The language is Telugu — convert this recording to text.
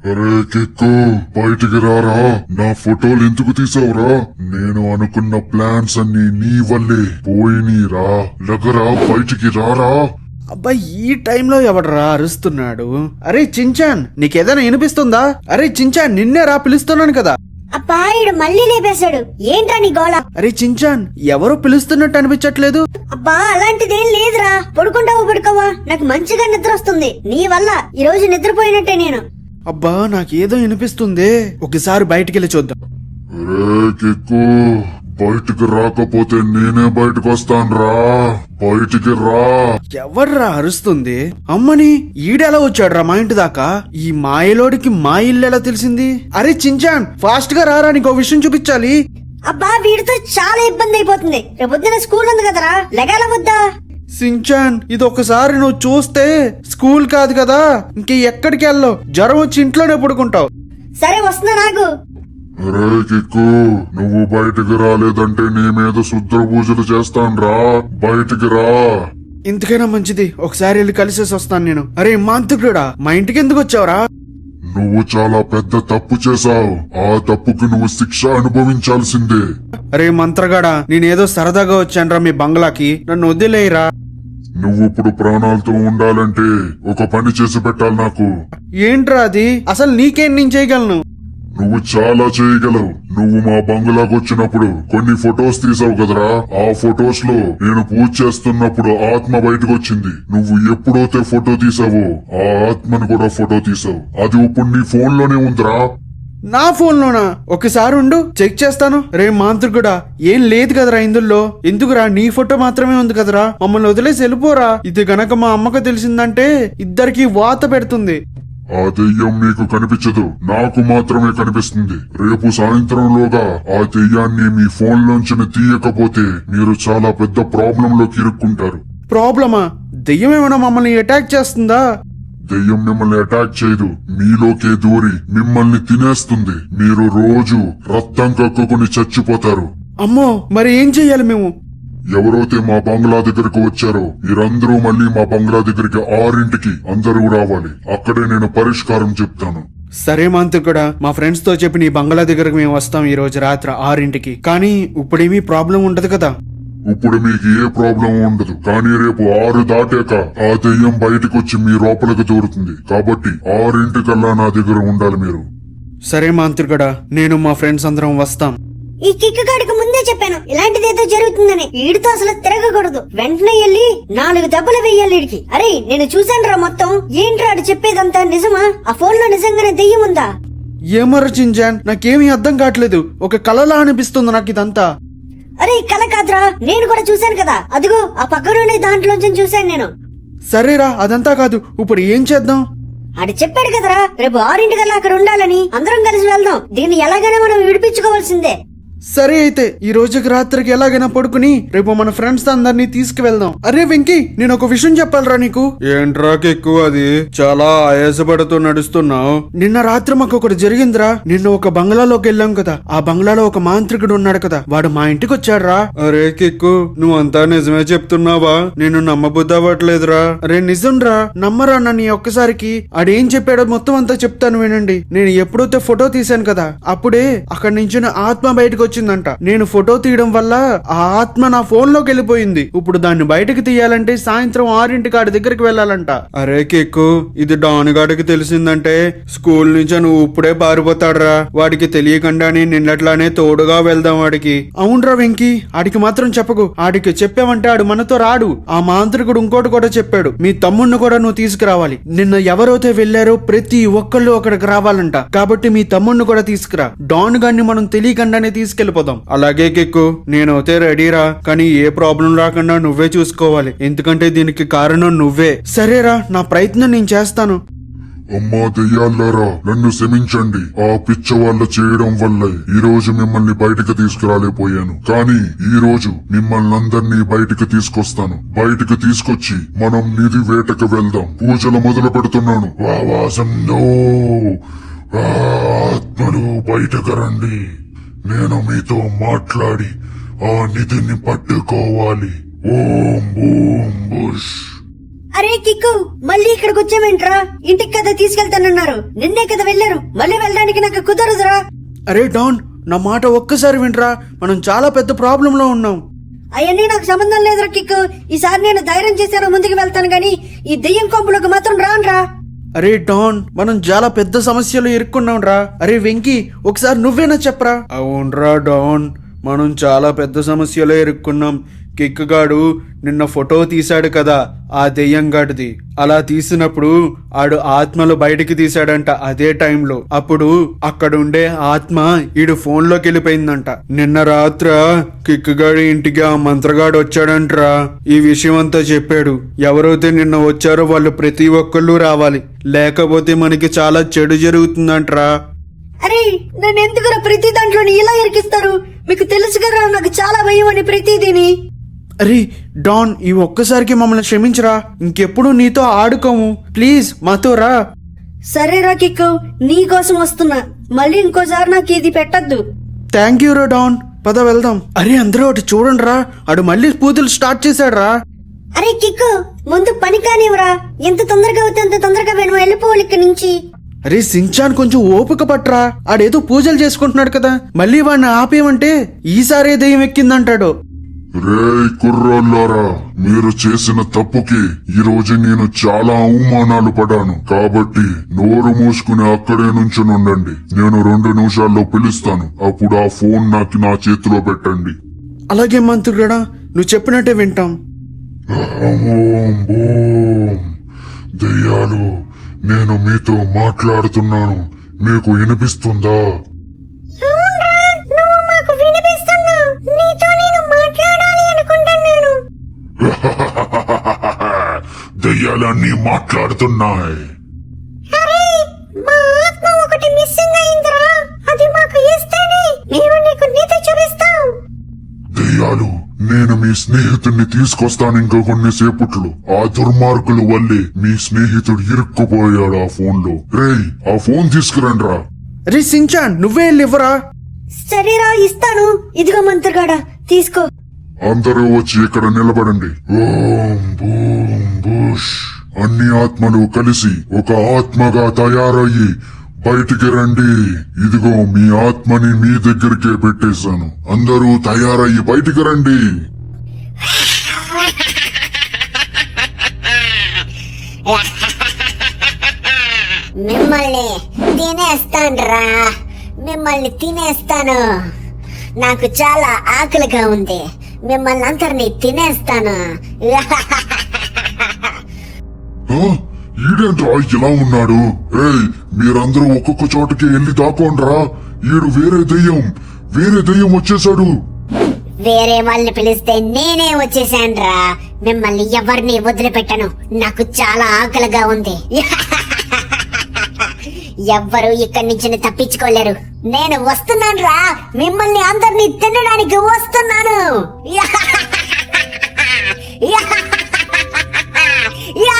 అరే కిక్కు, బయటికి రారా. నా ఫోటోలు ఎందుకు తీసావురా? నేను అనుకున్న ప్లాన్స్ అన్ని నీ వల్లే పోయినీరా. లగరా, బయటికి రారా. అబ్బా, ఈ టైంలో ఎవడరా అరుస్తున్నాడు? అరే చించాన్, నీకేదైనా వినిపిస్తుందా? అరే చించాన్, నిన్నే రా, పిలుస్తున్నాను కదా. అబ్బా, ఈడు మళ్ళీ లేపేశాడు. ఏంట్రా నీ గోళ? అరే చించాన్, ఎవరో పిలుస్తున్నట్టు అనిపించట్లేదు. అబ్బా, అలాంటిదేం లేదురా. పడుకుంటావా పడుకోవా? నాకు మంచిగా నిద్ర వస్తుంది నీ వల్ల. ఈ రోజు నిద్రపోయినట్టే నేను. అబ్బా, నాకేదో వినిపిస్తుంది. ఒకసారి బయటికెళ్ళి చూద్దాం. అరే కిక్కు, బయటికి రాకపోతే నేనే బయటకు వస్తానురా. బయటికి రా. ఎవర్రా అరుస్తుంది? అమ్మని, ఈడెలా వచ్చాడురా మా ఇంటి దాకా? ఈ మాయలోడికి మా ఇల్లు ఎలా తెలిసింది? అరే చించాన్, ఫాస్ట్ గా రారా, నీకో విషయం చూపించాలి. అబ్బా, వీడితో చాలా ఇబ్బంది అయిపోతుంది. రేపొద్దున స్కూల్ ఉంది కదరా, లెగాల వద్దా? సించాన్, ఇది ఒకసారి నువ్వు చూస్తే స్కూల్ కాదు కదా, ఇంక ఎక్కడికి వెళ్ళవు. జ్వరం వచ్చి ఇంట్లోనే పడుకుంటావు. సరే, వస్తున్నా నాకు. అరే కిక్కు, నువ్వు బయటికి రాలేదంటే నీ మీద శుద్ర పూజలు చేస్తానురా. బయటికి రా. ఇంతకైనా మంచిది, ఒకసారి వెళ్ళి కలిసేసి వస్తాను నేను. అరే మాంత్రికుడా, మా ఇంటికి ఎందుకు వచ్చావురా? నువ్వు చాలా పెద్ద తప్పు చేశావు. ఆ తప్పుకి నువ్వు శిక్ష అనుభవించాల్సిందే. అరే మంత్రగాడా, నేనేదో సరదాగా వచ్చానురా మీ బంగ్లాకి, నన్ను వదిలేయరా. నువ్వు ఇప్పుడు ప్రాణాలతో ఉండాలంటే ఒక పని చేసి పెట్టాలి నాకు. ఏంట్రా అది? అసలు నీకేం నేను చేయగలను? నువ్వు చాలా చేయగలవు. నువ్వు మా బంగ్లాకు వచ్చినప్పుడు కొన్ని ఫొటోస్ తీసావు కదరా. ఆ ఫొటోస్ లో నేను పూజ చేస్తున్నప్పుడు ఆత్మ బయటకు వచ్చింది. నువ్వు ఎప్పుడైతే ఫోటో తీసావో ఆ ఆత్మను కూడా ఫోటో తీసావు. అది ఇప్పుడు నీ ఫోన్ లోనే ఉందిరా. నా ఫోన్ లోనా? ఒకసారి ఉండు, చెక్ చేస్తాను. రే మాంత్రికుడా, ఏం లేదు కదరా ఇందులో? ఎందుకురా, నీ ఫోటో మాత్రమే ఉంది కదరా. మమ్మల్ని వదిలేసి వెళ్ళిపోరా. ఇది గనక మా అమ్మకు తెలిసిందంటే ఇద్దరికి వాత పెడుతుంది. ఆ దెయ్యం నీకు కనిపించదు, నాకు మాత్రమే కనిపిస్తుంది. రేపు సాయంత్రంలోగా ఆ దెయ్యాన్ని మీ ఫోన్ లోంచి తీయకపోతే మీరు చాలా పెద్ద ప్రాబ్లం లోకి ఇరుక్కుంటారు. ప్రాబ్లమా? దెయ్యం ఏమైనా మమ్మల్ని అటాక్ చేస్తుందా? దెయ్యం మిమ్మల్ని అటాక్ చేయదు, మీలోకే దూరి మిమ్మల్ని తినేస్తుంది. మీరు రోజు రక్తం కక్కుకుని చచ్చిపోతారు. అమ్మో, మరి ఏం చెయ్యాలి మేము? ఎవరైతే మా బంగ్లా దగ్గరకు వచ్చారో మీరందరూ మళ్ళీ మా బంగ్లా దగ్గరికి 6ంటికి అందరూ రావాలి. అక్కడే నేను పరిష్కారం చెప్తాను. సరే మాంత్రికుడా, మా ఫ్రెండ్స్ తో చెప్పి నీ బంగ్లా దగ్గరకు మేము వస్తాం ఈ రోజు రాత్రి 6ంటికి. కానీ ఇప్పుడేమీ ప్రాబ్లం ఉండదు కదా? ఇప్పుడు మీకు ఏ ప్రాబ్లం ఉండదు. కానీ రేపు 6 దాటాక ఆ దెయ్యం బయటకు వచ్చి మీ లోపలికి దూరుతుంది. కాబట్టి 6ంటికల్లా నా దగ్గర ఉండాలి మీరు. సరే మాంత్రికుడా, నేను మా ఫ్రెండ్స్ అందరం వస్తాం. ఈ కిక్కు గాడికి ముందే చెప్పాను ఇలాంటిదేదో జరుగుతుందని. వీడితో అసలు తిరగకూడదు. వెంటనే వెళ్ళి 4 దెబ్బలు వెయ్యాలి వీడికి. అరే, నేను చూశానురా మొత్తం. ఏంట్రా ఆడు చెప్పేదంతా నిజమా? ఆ ఫోన్ లో నిజంగానే దెయ్యం ఉందా? ఏమర్ర చింజాన్, నాకేమీ అర్థం కావట్లేదు. ఒక కలలా అనిపిస్తుంది నాకు ఇదంతా. అరే, కల కాదురా, నేను కూడా చూశాను కదా. అదిగో ఆ పక్కనుండే దాంట్లోంచి చూశాను నేను. సరేరా, అదంతా కాదు. ఇప్పుడు ఏం చేద్దాం? ఆడు చెప్పాడు కదరా, రేపు 6ంటికల్లా అక్కడ ఉండాలని. అందరం కలిసి వెళ్దాం. దీన్ని ఎలాగైనా మనం విడిపించుకోవాల్సిందే. సరే అయితే ఈ రోజుకి రాత్రికి ఎలాగైనా పడుకుని రేపు మన ఫ్రెండ్స్ అందరినీ తీసుకువెళ్దాం. అరే వెంకీ, నేను ఒక విషయం చెప్పాలరా నీకు. ఏంట్రా ఎక్కువ? అది చాలా ఆయాసపడుతూ నడుస్తున్నావు. నిన్న రాత్రి మాకు ఒకటి జరిగిందిరా. నిన్న ఒక బంగ్లాలోకి వెళ్ళాం కదా, ఆ బంగ్లాలో ఒక మాంత్రికుడు ఉన్నాడు కదా, వాడు మా ఇంటికి వచ్చాడ్రా. అరే కిక్కు, నువ్వంతా నిజమే చెప్తున్నావా? నేను నమ్మబుద్ధి అవ్వట్లేదురా. అరే నిజంరా, నమ్మరా నన్ను ఒక్కసారికి. ఆడేం చెప్పాడో మొత్తం అంతా చెప్తాను వినండి. నేను ఎప్పుడైతే ఫోటో తీశాను కదా, అప్పుడే అక్కడి నుంచి ఆత్మ బయటకు వచ్చిందంట. నేను ఫోటో తీయడం వల్ల ఆ ఆత్మ నా ఫోన్ లోకి వెళ్ళిపోయింది. ఇప్పుడు దాన్ని బయటకు తీయాలంటే సాయంత్రం 6ంటికి ఆడి దగ్గరికి వెళ్ళాలంట. అరే కిక్కు, ఇది డాన్ గాడికి తెలిసిందంటే స్కూల్ నుంచి నువ్వు ఇప్పుడే పారిపోతాడురా. వాడికి తెలియకుండానే నిన్నట్లానే తోడుగా వెళ్దాం వాడికి. అవునరా వెంకీ, ఆడికి మాత్రం చెప్పకు. ఆడికి చెప్పామంటే ఆడు మనతో రాడు. ఆ మాంత్రికుడు ఇంకోటి కూడా చెప్పాడు, మీ తమ్ముడిని కూడా నువ్వు తీసుకురావాలి. నిన్న ఎవరైతే వెళ్లారో ప్రతి ఒక్కళ్ళు అక్కడికి రావాలంట. కాబట్టి మీ తమ్ముడిని కూడా తీసుకురా. డాన్ గాన్ని మనం తెలియకుండానే తీసుకెళ్లిపోదాం. అలాగే కిక్కు, నేనైతే రెడీరా. కానీ ఏ ప్రాబ్లం రాకుండా నువ్వే చూసుకోవాలి. ఎందుకంటే దీనికి కారణం నువ్వే. సరేరా, నా ప్రయత్నం నేను చేస్తాను. అమ్మా దెయ్యాలారా, నన్ను క్షమించండి. ఆ పిచ్చ వాళ్ళ చేయడం వల్లే ఈ రోజు మిమ్మల్ని బయటికి తీసుకురాలేపోయాను. కానీ ఈ రోజు మిమ్మల్ని అందరినీ బయటికి తీసుకొస్తాను. బయటికి తీసుకొచ్చి మనం నిధి వేటకు వెళ్దాం. పూజలు మొదలు పెడుతున్నాను. వావాసంలో ఆత్మలు బయటకు రండి. నేను మీతో మాట్లాడి ఆ నిధిని పట్టుకోవాలి. ఓం బూం బుష్. అరే కిక్కు, మళ్ళీ ఇక్కడికి వచ్చామేంట్రా? ఇంటికి కదా తీసుకెళ్తానన్నారు, నిన్నే కదా వెళ్ళారు, మళ్ళీ వెళ్ళడానికి నాకు కుదరదురా. అరే డాన్, నా మాట ఒక్కసారి వినరా, మనం చాలా పెద్ద ప్రాబ్లం లో ఉన్నాం. అవన్నీ నాకు సంబంధం లేదురా కిక్కు. ఈసారి నేను ధైర్యం చేశాను, ముందుకు వెళ్తాను గాని ఈ దెయ్యం కొంపులకు మాత్రం రానురా. అరే డాన్, మనం చాలా పెద్ద సమస్యలు ఇరుక్కున్నాం రా. అరే వెంకీ, ఒకసారి నువ్వేనా చెప్పరా? అవునరా డాన్, మనం చాలా పెద్ద సమస్యలో ఇరుక్కున్నాం. కిక్ గాడు నిన్న ఫోటో తీశాడు కదా ఆ దెయ్యం గాడిది. అలా తీసినప్పుడు ఆడు ఆత్మలు బయటికి తీశాడంట అదే టైంలో. అప్పుడు అక్కడుండే ఆత్మ ఈడు ఫోన్ లోకి వెళ్ళిపోయిందంట. నిన్న రాత్ర కిక్ గాడి ఇంటికి ఆ మంత్రగాడు వచ్చాడంట్రా. ఈ విషయం అంతా చెప్పాడు. ఎవరైతే నిన్న వచ్చారో వాళ్ళు ప్రతి ఒక్కళ్ళు రావాలి, లేకపోతే మనకి చాలా చెడు జరుగుతుందంట్రా. అరే నన్ను ఎందుకురా ప్రతి దాంట్లోని ఇలా ఇరికిస్తారు? మీకు తెలుసు కదా నాకు చాలా భయం అని ప్రతిదీని. అరే డాన్, ఈ ఒక్కసారికి మమ్మల్ని క్షమించరా, ఇంకెప్పుడు నీతో ఆడుకోము, ప్లీజ్ మాతో రా. సరేరా కిక్కు, నీ కోసం వస్తున్నా, మళ్ళీ ఇంకోసారి నాకు ఇది పెట్టద్దు. థ్యాంక్ యూ రా డాన్, పద వెళ్దాం. అరే అందరూ అటు చూడండి రా, ఆడు మళ్ళీ పూజలు స్టార్ట్ చేశాడు రా. అరే కిక్కు, ముందు పని కానివ్వరా. ఎంత తొందరగా అవుతే అంత తొందరగా మేము వెళ్ళిపోవాలి ఇక్కడి నుంచి. అరే సించాన్, కొంచెం ఓపిక పట్రా, ఆడేదో పూజలు చేసుకుంటున్నాడు కదా, మళ్ళీ వాడిని ఆపేయమంటే ఈసారి దెయ్యం ఎక్కిందంటాడు. రేయ్ కుర్రోళ్ళారా, మీరు చేసిన తప్పుకి ఈ రోజు నేను చాలా అవమానాలు పడాను. కాబట్టి నోరు మూసుకుని అక్కడే నుంచునుండండి. నేను 2 నిమిషాల్లో పిలుస్తాను, అప్పుడు ఆ ఫోన్ నా చేతిలో పెట్టండి. అలాగే మంత్రుడా, నువ్వు చెప్పినట్టే వింటాం. ఓం ఓం. దెయ్యాలు, నేను మీతో మాట్లాడుతున్నాను, మీకు వినిపిస్తుందా? దెయ్యాలన్నీ మాట్లాడుతున్నాయి. దెయ్యాలు, నేను మీ స్నేహితుడిని తీసుకొస్తాను ఇంకా కొన్ని సేపట్లో. ఆ దుర్మార్గుల వల్లే మీ స్నేహితుడు ఇరుక్కుపోయాడు ఆ ఫోన్ లో. రేయ్, ఆ ఫోన్ తీసుకురండి రా. అరే సించాన్, నువ్వే వెళ్ళివ్వరా. సరేరా, ఇస్తాను. ఇదిగో మంత్రగాడా, తీసుకో. అందరూ వచ్చి ఇక్కడ నిలబడండి. ఓం బూం బుష్. అన్ని ఆత్మలు కలిసి ఒక ఆత్మగా తయారయ్యి బయటికి రండి. ఇదిగో మీ ఆత్మని మీ దగ్గరికే పెట్టేశాను. అందరూ తయారయ్యి బయటికి రండి. మిమ్మల్ని తినేస్తానురా, మిమ్మల్ని తినేస్తాను. నాకు చాలా ఆకలిగా ఉంది, మిమ్మల్ని అందరినీ తినేస్తాను. ఈడేంట్రా ఇలా ఉన్నాడు? ఏయ్, మీరందరూ ఒక్కొక్క చోటకి వెళ్ళి దాకోండ్రా. ఈడు వేరే దెయ్యం వచ్చేసాడు. వేరే వాళ్ళని పిలిస్తే నేనే వచ్చేసానురా. మిమ్మల్ని ఎవరిని వదిలిపెట్టను, నాకు చాలా ఆకలిగా ఉంది. ఎవ్వరూ ఇక్కడి నుంచి తప్పించుకోలేరు. నేను వస్తున్నాను రా, మిమ్మల్ని అందరినీ తినడానికి వస్తున్నాను. యా